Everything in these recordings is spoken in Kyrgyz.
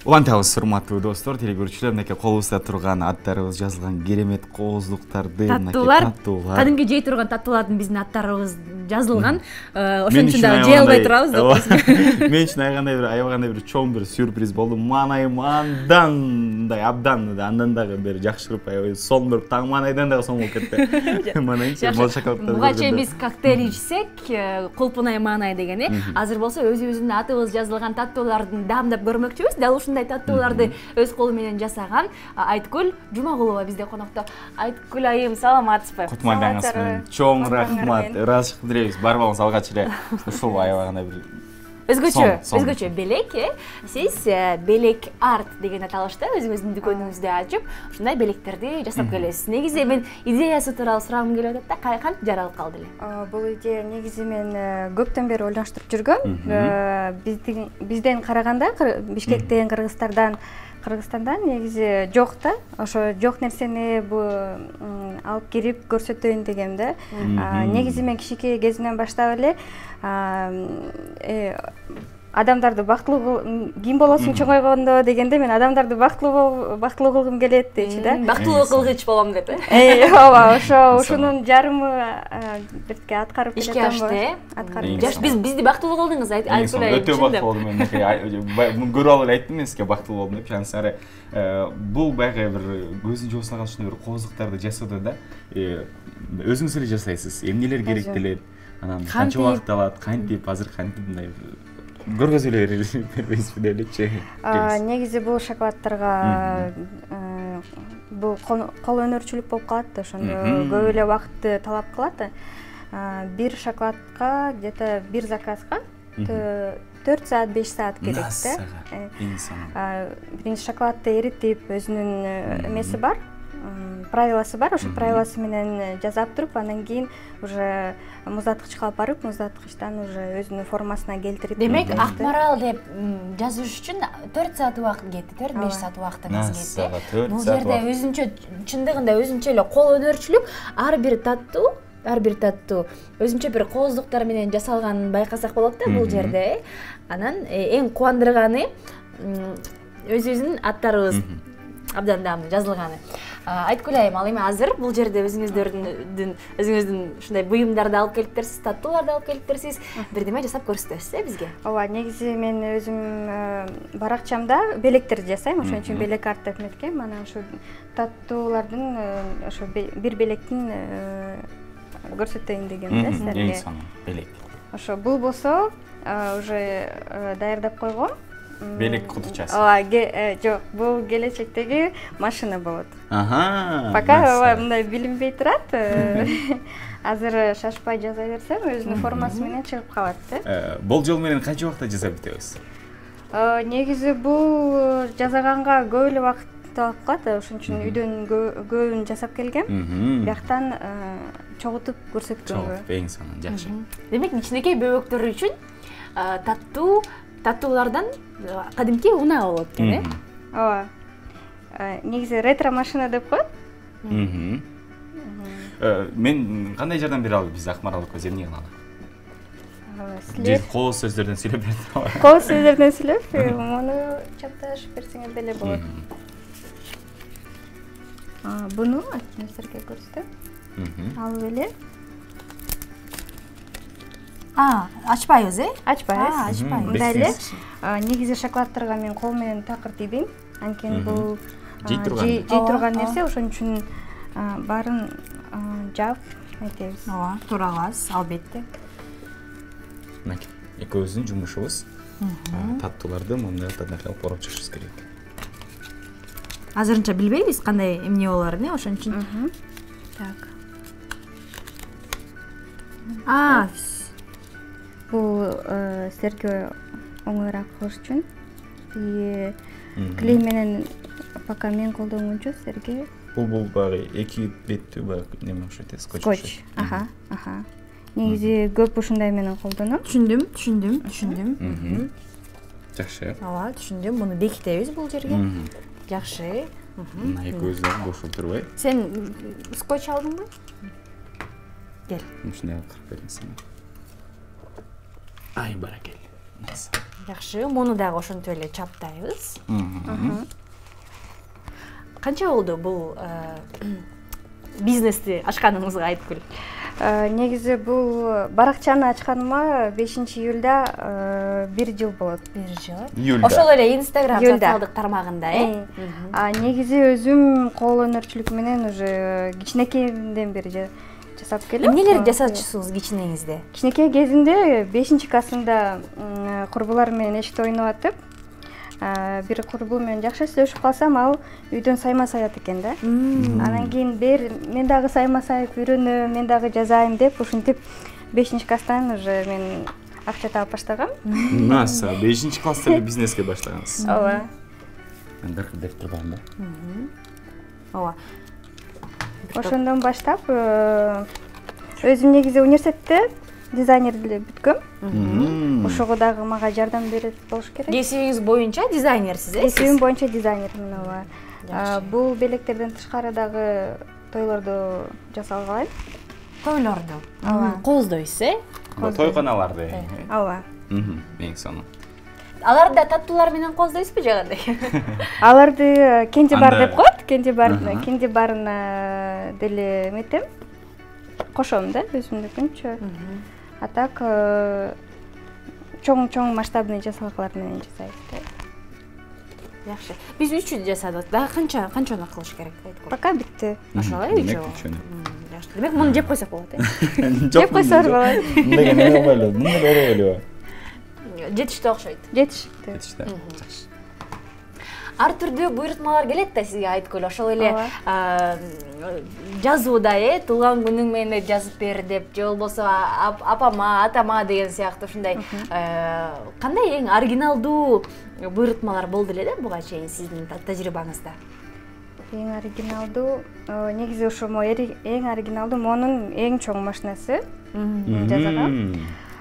Улантабыз, урматтуу достор, телекөрүүчүлөр, мынакей колубузда турган аттарыбыз жазылган керемет кооздуктарды, таттуулар, кадимки жей турган таттуулардын биздин аттарыбыз жазылган. Ошон үчүн дагы жей албай турабыз деп. Мен үчүн аябагандай бир чоң бир сюрприз болду. Маанайым андай абдан, андан дагы бир жакшырып, соң берип, таң маанайдан дагы соң болуп кетти. Маанайчы бол шоколадтарды. Бугача биз коктейль ичсек, кулпунай маанай деген, азыр болсо өзүбүздүн атыбыз жазылган таттуулардын даамдап көрмөкчүбүз. Дал ушундай таттууларды өз колу менен жасаган Айткүл Жумагулова бизде конокто. Айткүл айым, саламатсызбы? Кутмандаңызбы. Чоң рахмат. Ыраазычылык тилейбиз. Барбаңыз алгач эле ушул аябагандай бир өзгөчө белек, Сиз белек арт деген аталышта өзүңүздүн дүкөнүңүздү ачып, ушундай белектерди жасап келесиз. Негизи мен идеясы тууралуу сурагым келип атат да, кантип жаралып калды эле? Бул идея негизи мен көптөн бери ойлонуштуруп жүргөм. Бизден караганда Бишкектен, Кыргызстандан негизи жок да. Ошо жок нерсени алып кирип көрсөтөйүн дегем да. Негизи мен кичинекей кезимден баштап эле адамдарды бактылуу ким болосуң чоңойгондо дегенде мен адамдарды бактылуу кылгым келет дейчи да. Бактылуу кылгыч болом деп. Ооба, ошонун жарымы бирке аткарып келатам. Бизди бактылуу кылдыңыз, Айткүл айым. Өтө бактылуу болдум мен. Көрүп алып айттым мен сизге бактылуу болдум деп. Анысы бул баягы бир көзүн жума салган ушундай бир кооздуктарды жасоодо да, өзүңүз эле жасайсыз. Эмнелер керектелет, анан канча убакыт алат, кантип, азыр кантип мындай көргөзүп эле бербейсизби депчи. Негизи бул шоколадтарга бул кол өнөрчүлүк болуп калат да, ошондо көп эле убакытты талап кылат. Бир шоколадка где-то бир заказга 4 саат, 5 саат керек да. Биринчи шоколадты эритип, өзүнүн эмеси бар, правиласы бар. Ошол правиласы менен жасап туруп, андан кийин уже муздаткычка алып барып, муздаткычтан уже өзүнүн формасына келтирип. Демек, Акмарал деп жазыш үчүн 4 саат убакыт кетти, 4-5 саат убактыңыз кетти. Бул жерде өзүнчө, чындыгында өзүнчө эле кол өнөрчүлүк, ар бир таттуу өзүнчө бир кооздуктар менен жасалганын байкасак болот да бул жерде. Анан эң кубандырганы өзүбүздүн аттарыбыз абдан даамдуу жазылганы. Айткүл айым, ал эми азыр бул жерде өзүңүздүн ушундай буюмдарды алып келиптерсиз, таттууларды алып келиптерсиз. Бирдеме жасап көрсөтөсүз бизге? Ооба, негизи мен өзүм баракчамда белектерди жасайм, ошон үчүн белек арт деп эметкем. Анан ушу таттуулардын ошо бир белектин көрсөтөйүн дегем да силерге. Эң сонун белек. Ошо бул болсо уже даярдап койгом. Белек кутучасы. Жок, бул келечектеги машина болот. Пока мындай билинбей турат. Азыр шашпай жаза берсем, өзүнүн формасы менен чыгып калат да. Болжол менен канча убакытта жасап бүтөбүз? Негизи бул жасаганга көп эле убакыт алып калат. Ошон үчүн үйдөн көбүн жасап келгем. Бияктан чогултуп көрсөткөнгө. Эң сонун, жакшы. Демек, кичинекей бөбөктөр үчүн таттуулардан кадимки унаа болот экен, Ооба. Негизи ретро машина деп коет. Мен кандай жардам бере алам, биз Акмарал экөөбүз эмне кылалы? Силер кооз сөздөрдөн сүйлөп берет. Кооз сөздөрдөн сүйлөп, муну чапташып берсеңер деле болот. Буну силерге көрсөтөм. Алып эле. Ачпайбыз, Ачпайбыз. Мындай эле. Негизи шоколадтарга мен кол менен такыр тийбейм. Анткени бул жей турган нерсе, ошон үчүн баарын жаап айтебиз. Ооба, туура кыласыз, албетте. Мынакей, экөөбүздүн жумушубуз. Таттууларды мындай алып барып чыгышыбыз керек. Азырынча билбейбиз кандай эмне болоорун, ошон үчүн. Так. Бул силерге оңоюраак кылыш үчүн клей менен пока мен колдонгончо силерге бул баягы эки беттүү баягы неме окшойт, скотч. Негизи көп ушундай менен колдоном. Түшүндүм. Жакшы. Ооба, түшүндүм. Муну бекитебиз бул жерге. Жакшы. Мына экөөбүздөн бошолуп турбай. Сен скотч алдыңбы? Кел. Ушундай кырып бериңиз. Ай, баракелде. Жакшы, муну дагы ошентип эле чаптайбыз. Канча болду бул бизнести ачканыңызга айткүл? Негизи бул баракчаны ачканыма 5-июлда 1 жыл болот. 1 жыл. Июлда. Ошол эле Instagram социалдык тармагында, Негизи өзүм кол өнөрчүлүк менен уже кичинекейимден бери жасап келем. Эмнелерди жасачусуңуз кичинеңизде? Кичинекей кезимде 5-классымда курбулар менен эшикте ойноп атып, бир курбу менен жакшы сүйлөшүп калсам, ал үйдөн сайма саят экен да. Анан кийин мен дагы сайма сайып үйрөнөм, мен дагы жазайм деп, ушинтип 5-класстан уже мен акча таап баштагам. Наса, 5-класста эле бизнеске баштагансыз. Ооба. Мен бир деп турдум да. Ооба. Ошондон баштап өзүм негизи университетте дизайнерлик бүткөм. Ошого дагы мага жардам берет болуш керек. Кесибиңиз боюнча дизайнерсиз, Кесибим боюнча дизайнермин, ооба. Бул белектерден тышкары дагы тойлорду жасап алайм. Тойлорду. Ооба. Кооздойсуз, Тойканаларды. Ооба. Эң сонун. Аларды таттуулар менен кооздойсузбу же кандай? Аларды кенже бар деп коет, кенже барына деле метем. Кошом да, өзүмдүкүнчө. А так чоң масштабный жасалгалар менен жасайбыз да. Жакшы. Биз 3 жасадык. Дагы канчаны кылыш керек айткыл? Пока битти. Ошолай үчөө. Жакшы. Демек муну жеп койсок болот, Жеп койсоңуз болот. Мындай эме кылбайлы, мындай эле. Жетишти окшойт. Жетишти. Жакшы. Ар түрдүү буйрутмалар келет да сизге айткүл. Ошол эле жазууда, туулган күнүң менен жазып бер деп, же болбосо апама, атама деген сыяктуу ушундай кандай эң оригиналдуу буйрутмалар болду эле да буга чейин сиздин тажрыйбаңызда? Эң оригиналдуу, негизи ошомо эң оригиналдуу монун эң чоң машинасы жасагам.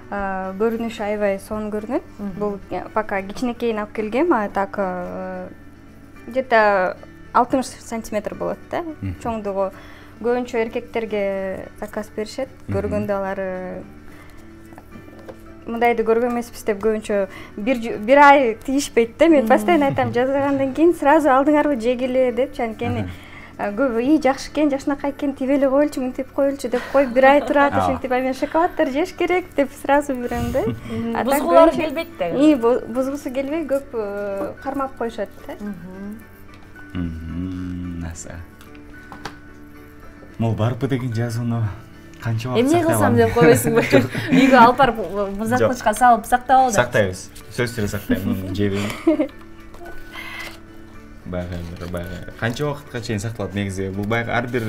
Көрүнүшү аябай сонун көрүнөт. Бул пока кичинекейин алып келгем, а так где-то 60 сантиметр болот да. Чоңдугу көбүнчө эркектерге заказ беришет. Көргөндө алар мындайды көргөн эмеспиз деп көбүнчө бир ай тийишпейт да. Мен постоянно айтам, жазгандан кийин сразу алдыңарбы жегиле депчи, анткени көбү жакшы экен, жакшынакай экен, тип эле коелучу, мынтип коелучу деп коюп бир ай турат, ошентип мен шоколадтар жеш керек деп сразу берем да. Бузгулары келбейт да. Бузгусу келбей көп кармап коюшат да. Наса. Мол барбы деген жазууну канча убакыт сактайбы? Эмне кылсам деп койбойсуңбу? Үйгө алып барып музакчыкка салып сактап ал деп. Сактайбыз. Сөзсүз түрдө сактайм, жебейм. Баягы канча убакытка чейин сакталат негизи? Бул баягы ар бир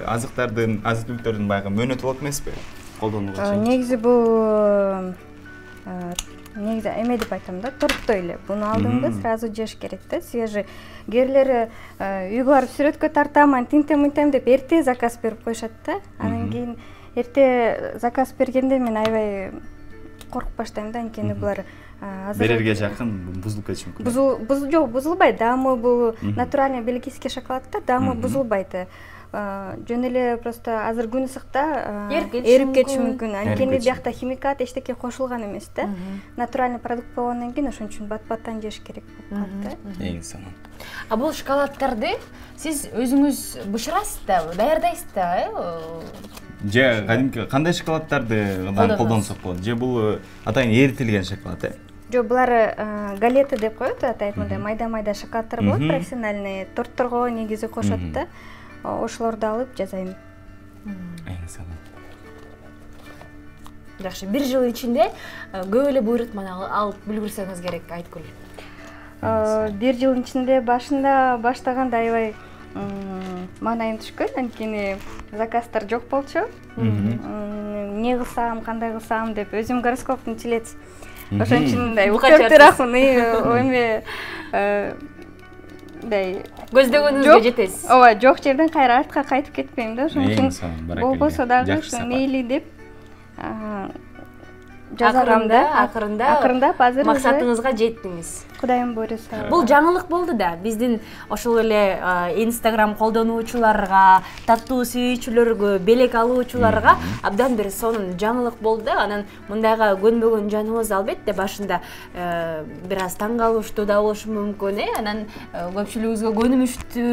азык-түлүктөрдүн баягы мөөнөтү болот эмеспи? Колдонууга чейин. Негизи бул негизи эме деп айтам да, тортой эле. Буну алдыңда сразу жеш керек да. Свежий. Кээрлери үйгө барып сүрөткө тартам, тинтем деп эрте заказ берип коюшат да. Анан кийин эрте заказ бергенде мен аябай коркуп баштайм да, анткени булар берерге жакын бузулуп кетиши мүмкүн. Жок, бузулбайт. Дамы бул натуральный бельгийский шоколадта дамы бузулбайт. Жөн эле просто азыр күн ысыкта эрип кетиши мүмкүн. Анткени биякта химикат эчтеке кошулган эмес да. Натуральный продукт болгондон кийин ошон үчүн бат-баттан жеш керек болуп калат да. Эң сонун. Бул шоколаддарды сиз өзүңүз бышырасыз да, даярдайсыз да, Же кадимки кандай шоколаддарды колдонсок болот? Же бул атайын эритилген шоколад, Жок, булар галеты деп коет, атайт мындай майда-майда шоколаддар болот, профессиональный тортторго негизи кошот да. Ошолорду алып жазайм. Эң сонун. Жакшы, 1 жыл ичинде көп эле буйрутманы алып бүлгүрсөңүз керек айткүл. 1 жылдын ичинде башында баштаганда аябай маанайым түшкөн, анткени заказдар жок болчу. Эмне кылсам, кандай кылсам деп өзүм гороскоптун чилец. Ошон үчүн мындай укчаптыракмын, эме мындай көздөгөнүңүзгө жетесиз. Ооба, жок жерден кайра артка кайтып кетпейм да, ошон үчүн болбосо дагы мейли деп жазарам да. Акырындап азыр максатыңызга жеттиңиз. Кудайым буйруса. Бул жаңылык болду да. Биздин ошол эле Instagram колдонуучуларга, таттуу сүйүүчүлөргө, белек алуучуларга абдан бир сонун жаңылык болду да. Анан мындайга көнбөгөн жаныбыз албетте башында бир аз таң калыштуу да болушу мүмкүн, Анан көпчүлүгүбүзгө көнүмүштүү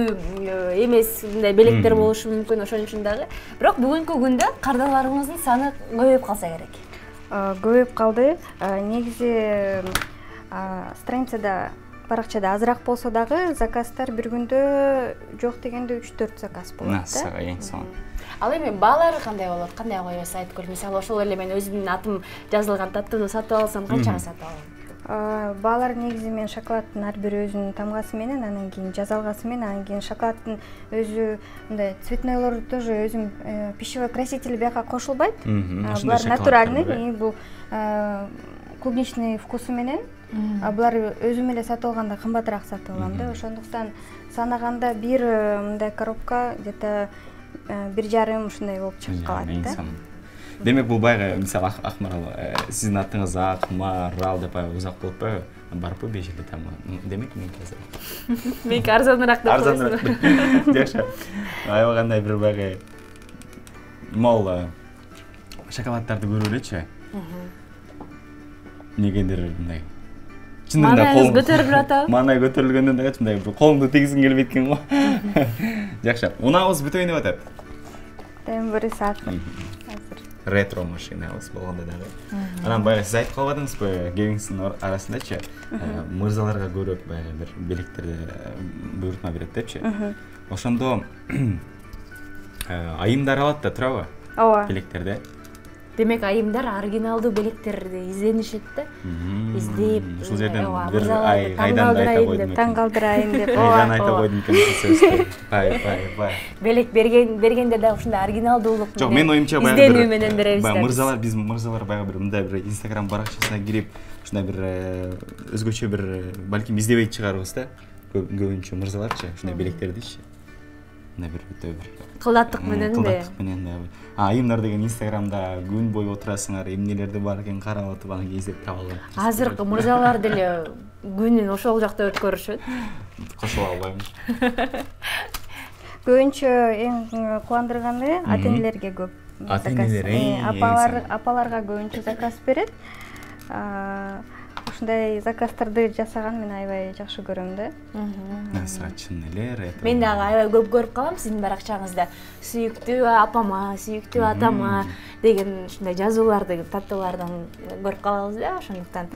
эмес мындай белектер болушу мүмкүн, ошон үчүн дагы. Бирок бүгүнкү күндө кардарларыңыздын саны көбөйүп калса керек. Көбөйүп калды. Негизи страницада, баракчада азыраак болсо дагы заказдар бир күндө жок дегенде 3-4 заказ болот да. Эң сонун. Ал эми баалары кандай болот? Кандай коебуз айткөл? Мисалы ошол эле мен өзүмдүн атым жазылган таттууну сатып алсам канчага сатып алам? Баалар негизи мен шоколаддын ар бир өзүнүн тамгасы менен, анан кийин жазалгасы менен, анан кийин шоколаддын өзү мындай цветнойлорду тоже өзүм пищевой краситель бияка кошулбайт. Булар натуральный, бул клубничный вкусу менен. Булар өзүм эле сатып алганда кымбатыраак сатып алам да. Ошондуктан санаганда бир мындай коробка где-то 1,5 ушундай болуп чыгып калат да. Демек бул баягы мисалы Акмарал, сиздин атыңыз Акмарал деп узак болуп атпайбы? Барпы бешиле там. Демек мен казыр. Меники арзаныраак деп коесуң. Жакшы. Аябагандай бир баягы мол шоколаддарды көрүп элечи. Негедир мындай Манайыңыз көтөрүлүп атабы? Манай көтөрүлгөндөн да мындай колуңду тийгизиң келбейт экен го. Жакшы. Унагыбыз бүтөйүн деп атат. Эми бир саат. Ретро машинабыз болгондо дагы. Анан баягы сиз айтып калбадыңызбы, кебиңиздин арасындачы мырзаларга көрөп баягы бир белектерди буйрутма берет депчи. Ошондо айымдар алат да турабы? Ооба. Белектерди. Демек айымдар оригиналдуу белектерди изденишет да. Издеп, ушул жерден бир айдан айта койдум. Таң калтырайын деп. Айдан айта койдум экен. Бай. Белек бергенде да ушундай оригиналдуулук менен. Жок, мен оюмча баягы изденүү менен беребиз да. Мырзалар, биз мырзалар баягы бир мындай бир Instagram баракчасына кирип, ушундай бир өзгөчө бир балким издебейт чыгарбыз да. Көбүнчө мырзаларчы ушундай белектердичи. Мындай бир өтө бир кылдаттык менен да. Кылдаттык менен да. Айымдар деген Instagramда күн бою отурасыңар, эмнелерди бар экен карап атып, анан издеп таап алган. Азыркы мырзалар деле күнүн ошол жакта өткөрүшөт. Кошуп албайм. Көбүнчө эң кубандырганы ата-энелерге көп. Ата-энелер, апаларга көбүнчө заказ берет. Ушундай заказдарды жасаган мен аябай жакшы көрөм да. Чын эле. Мен дагы аябай көп көрүп калам сиздин баракчаңызда. Сүйүктүү апама, сүйүктүү атама деген ушундай жазууларды, таттуулардан көрүп калабыз да, ошондуктан.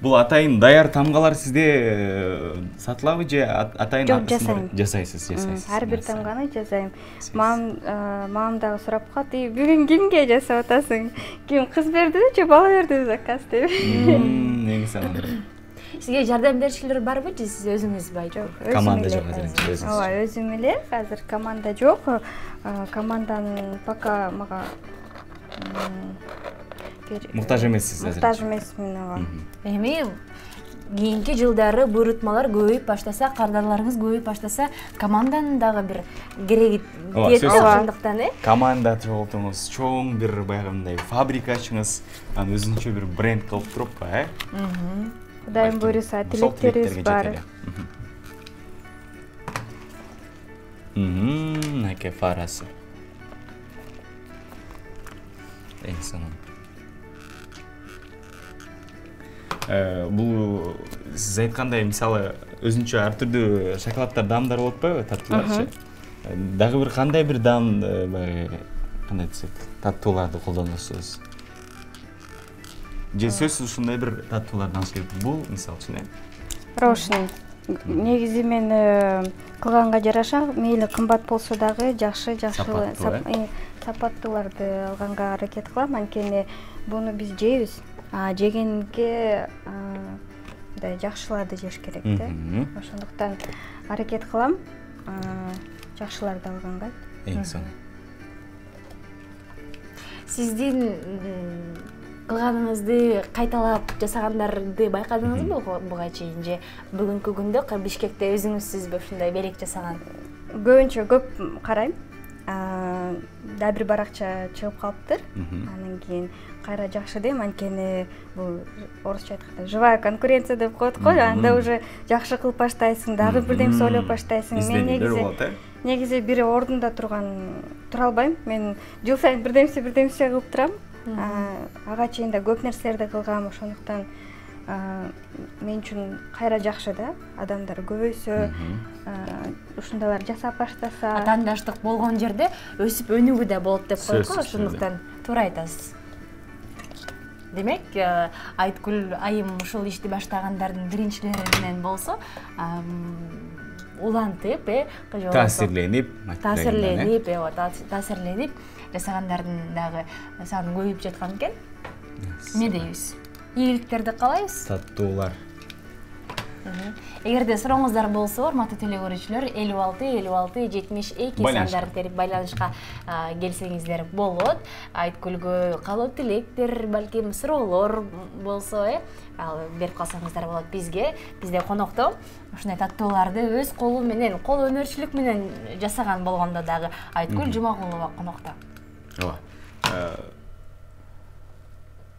Бул атайын даяр тамгалар сизде сатылабы же атайын жасайсыз? Ар бир тамганы жасайм. Мамам дагы сурап калат, бүгүн кимге жасап атасың? Ким кыз бердиби же бала бердиби заказ деп. Сизге жардам берүүчүлөр барбы же сиз өзүңүз бай? Жок, команда жок азыр. Ооба, өзүм эле. Азыр команда жок. Командан пока мага муктаж эмессиз азыр. Муктаж эмесмин, ооба. Эми кийинки жылдары буйрутмалар көбөйүп баштаса, кардарларыңыз көбөйүп баштаса, команданын дагы бир кереги тиет ошондуктан, команда чогултуңуз, чоң бир баягы мындай фабрика ачыңыз, анан өзүнчө бир бренд кылып туруппу, Кудайым буйруса, тилектерибиз бар. Аке фарасы. Эң сонун. Бул сиз айткандай, мисалы, өзүнчө ар түрдүү шоколаддар, даамдар болуп атпайбы, таттууларчы? Дагы бир кандай бир даам, кандай десек, таттууларды колдоносуз? Же сөзсүз ушундай бир таттуулардан алыш керек. Бул мисалчы, Рошн. Негизи мен кылганга жараша, мейли кымбат болсо дагы жакшы сапаттууларды алганга аракет кылам, анткени буну биз жейбиз. Жегенге мындай жакшыларды жеш керек да. Ошондуктан аракет кылам жакшыларды алганга. Эң сонун. Сиздин кылганыңызды кайталап жасагандарды байкадыңызбы буга чейин же бүгүнкү күндө Бишкекте өзүңүзсүзбү ушундай белек жасаган? Көбүнчө көп карайм. дагы бир баракча чыгып калыптыр. Анан кийин кайра жакшы дейм, анткени бул орусча айтканда живая конкуренция деп коет го. Анда уже жакшы кылып баштайсың, дагы бирдемсе ойлоп баштайсың. Мен негизи бир ордунда тура албайм. Мен жыл сайын бирдемсе кылып турам. Ага чейин да көп нерселерди кылгам, ошондуктан мен үчүн кайра жакшы да, адамдар көбөйсө, ушундайлар жасап баштаса. Атаандаштык болгон жерде өсүп өнүгүү да болот деп коет го, ошондуктан туура айтасыз. Демек, Айткүл айым ушул ишти баштагандардын биринчилери менен болсо, улантып, таасирленип жасагандардын дагы саны көбөйүп жаткан экен. Эмне дейбиз? Ийгиликтерди каалайбыз. Таттуулар. Эгерде сурооңуздар болсо, урматтуу телекөрүүчүлөр, 56 72 сандарын терип байланышка келсеңиздер болот. Айткүлгө каалоо тилектер, балким суроолор болсо, ал берип калсаңыздар болот бизге. Бизде конокто ушундай таттууларды өз колу менен, кол өнөрчүлүк менен жасаган болгондо дагы Айткүл Жумагулова конокто.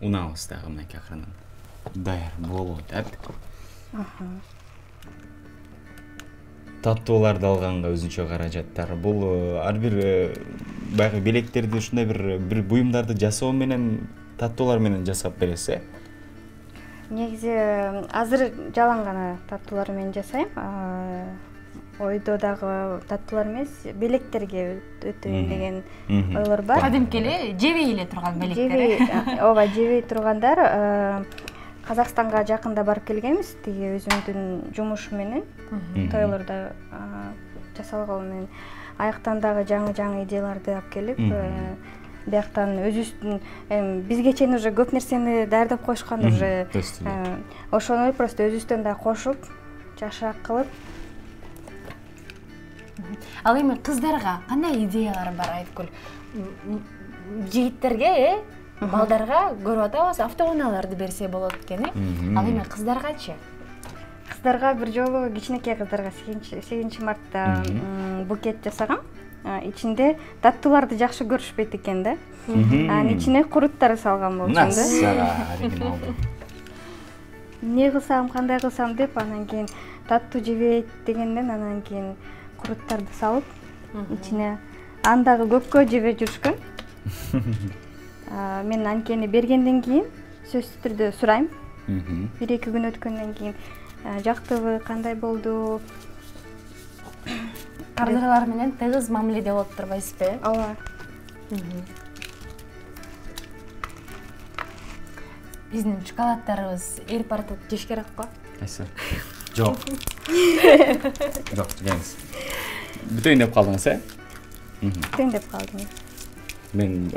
Унаабыз дагы мынакей акырындан даяр болуп атат. Таттууларды алганга өзүнчө каражаттар. Бул ар бир баягы белектерди ушундай бир буюмдарды жасоо менен, таттуулар менен жасап бересиз. Негизи азыр жалаң гана таттуулар менен жасайм. Ойдо дагы таттуулар эмес, белектерге өтөйүн деген ойлор бар. Кадимки эле жебей эле турган белектер. Ооба, жебей тургандар Казакстанга жакында барып келгенбиз, тиги өзүмдүн жумуш менен, тойлордо жасалган менен. Аяктан дагы жаңы идеяларды алып келип, бияктан өзүбүздүн бизге чейин уже көп нерсени даярдап коюшкан уже. Ошону просто өзүбүздөн да кошуп, жакшыраак кылып. Ал эми кыздарга кандай идеялар бар Айткүл? Жигиттерге, балдарга көрүп атабыз, автоунааларды берсе болот экен, Ал эми кыздаргачы? Кыздарга бир жолу кичинекей кыздарга 8 мартта букет жасагам. Ичинде таттууларды жакшы көрүшпөйт экен да. Анын ичине куруттар салган болчумун да. Эмне кылсам, кандай кылсам деп, анан кийин таттуу жебейт дегенден анан кийин куруттарды салып, ичине андагы көпкө жебе жүрүшкөн. Мен анткени бергенден кийин сөзсүз түрдө сурайм. 1-2 күн өткөндөн кийин жактыбы, кандай болду? Кардырлар менен тыгыз мамиледе болуп турбайсызбы? Ооба. Биздин шоколадтарыбыз эрипартып жеш керек го? Кайсы? Жок. Жок, жеңиз. Бүтөйүн деп калдыңыз, Бүтөйүн деп калдым. Мен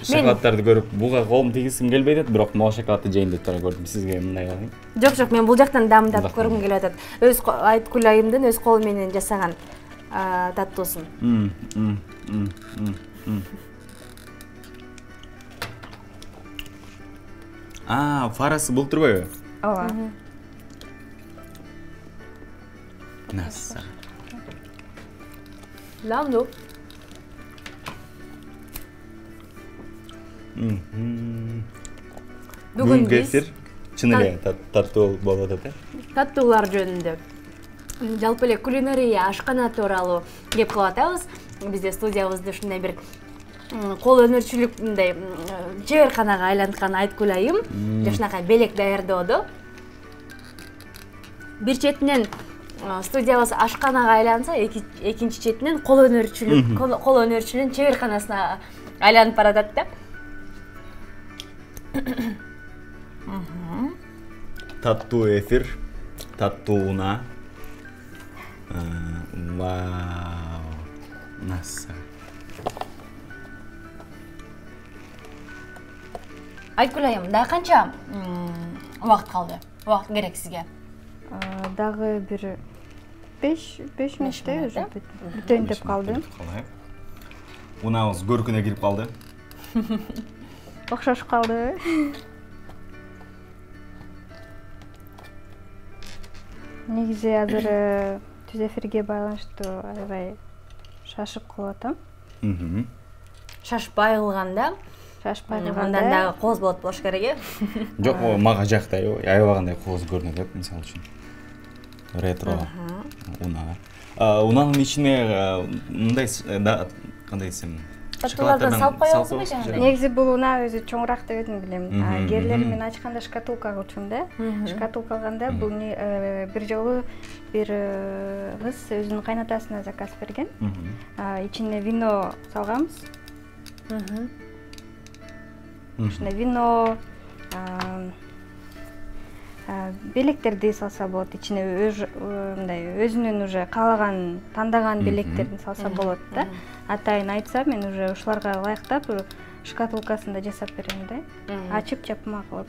шоколадтарды көрүп, буга колум тийгизим келбей атат, бирок могу шоколадты жейин деп тура көрдүм. Сизге мындай калайын? Жок, мен бул жактан дамдап көргүм келип атат. Өз Айткүл айымдын өз колу менен жасаган таттуусун. Фарасы бул турбайбы? Ооба. Наса. Ламду. Бүгүн биз чын эле таттуу болуп атат, таттуулар жөнүндө жалпы эле кулинария, ашкана тууралуу кеп кылып атабыз. Бизде студиябызды ушундай бир кол өнөрчүлүк мындай чеберканага айланткан Айткүл айым жашынакай белек даярдоодо. Бир четинен студиябыз ашканага айланса, экинчи четинен кол өнөрчүлүгүнүн чеберканасына айланып баратат да. Таттуу эфир, таттуу уна. Вау. Наса. Айткүл айым, дагы канча убакыт калды? Убакыт керек сизге? Дагы бир 5 мүнөттө уже бүтөйүн деп калдым. Унабыз көркүнө кирип калды. Окшош калды. Негизи азыр түз эфирге байланыштуу аябай шашып калып атам. Шашпай кылганда, андан дагы кооз болуш керек э. Жок, мага жактай, аябагандай кооз көрүнөт, мисалы үчүн. Ретро, уна. Унанын ичине мындай кандай десем, таттуулардан салып коебузбу жаңы? Негизи бул уна өзү чоңураак деп этим билем. Кээрлери мен ачканда шкатулка кылчумун да. Шкатулка кылганда бул бир жолу бир кыз өзүнүн кайнатасына заказ берген. Ичине вино салганбыз. Ушундай вино, белектерди салса болот, ичине мындай өзүнүн уже каалаган, тандаган белектерин салса болот да. Атайын айтса, мен уже ушуларга ылайыктап шкатулкасында жасап берем да. Ачып чапма кылып.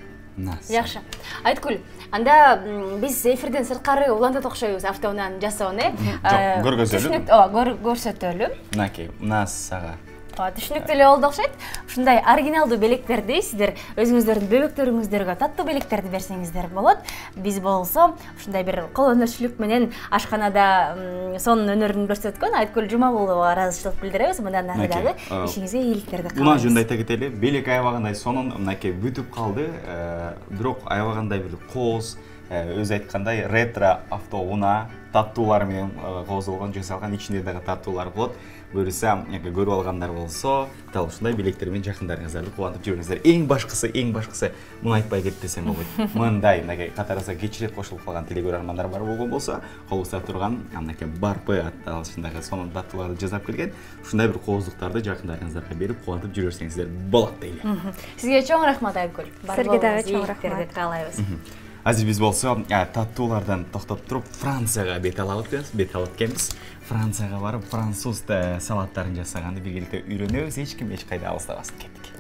Жакшы. Айткүл, анда биз эфирден сырткары улантат окшойбуз автоунаны жасоон, э? Жок, көргөзөлү. Ооба, көрсөтөлү. Мынакей, мына сага. Түшүнүктүү эле болду окшойт. Ушундай оригиналдуу белектерди сиздер өзүңүздөрдүн бөбөктөрүңүздөргө таттуу белектерди берсеңиздер болот. Биз болсо ушундай бир кол өнөрчүлүк менен ашканада сонун өнөрүн көрсөткөн Айткүл Жумабулова ыраазычылык билдиребиз. Мындан ары дагы ишиңизге ийгиликтерди каалайбыз. Мына жөнүндө айта кетели, белек аябагандай сонун, мынакей бүтүп калды. Бирок аябагандай бир кооз, өзү айткандай ретро автоунаа таттуулар менен кооздолгон, жасалган, ичинде дагы таттуулар болот. Буюрса, көрүп алгандар болсо, дал ушундай белектер менен жакындарыңыздарды кубантып жүрүңүздөр. Эң башкысы муну айтпай кетип десем болбойт. Мындай мынакей катарыбызга кечирет кошулуп калган телекөрөрмандар бар болгон болсо, колубузда турган мынакей барпы атталышындагы сонун таттууларды жасап келген. Ушундай бир кооздуктарды жакындарыңыздарга берип кубантып жүрөрсөңүздөр болот дейли. Сизге чоң рахмат Айткүл. Сизге дагы чоң рахмат каалайбыз. Азыр биз болсо таттуулардан токтоп туруп Францияга бет алып экенбиз. Францияга барып, француз салаттарын жасаганды биргеликте үйрөнөбүз. Эч ким эч кайда алыстабасын, кеттик.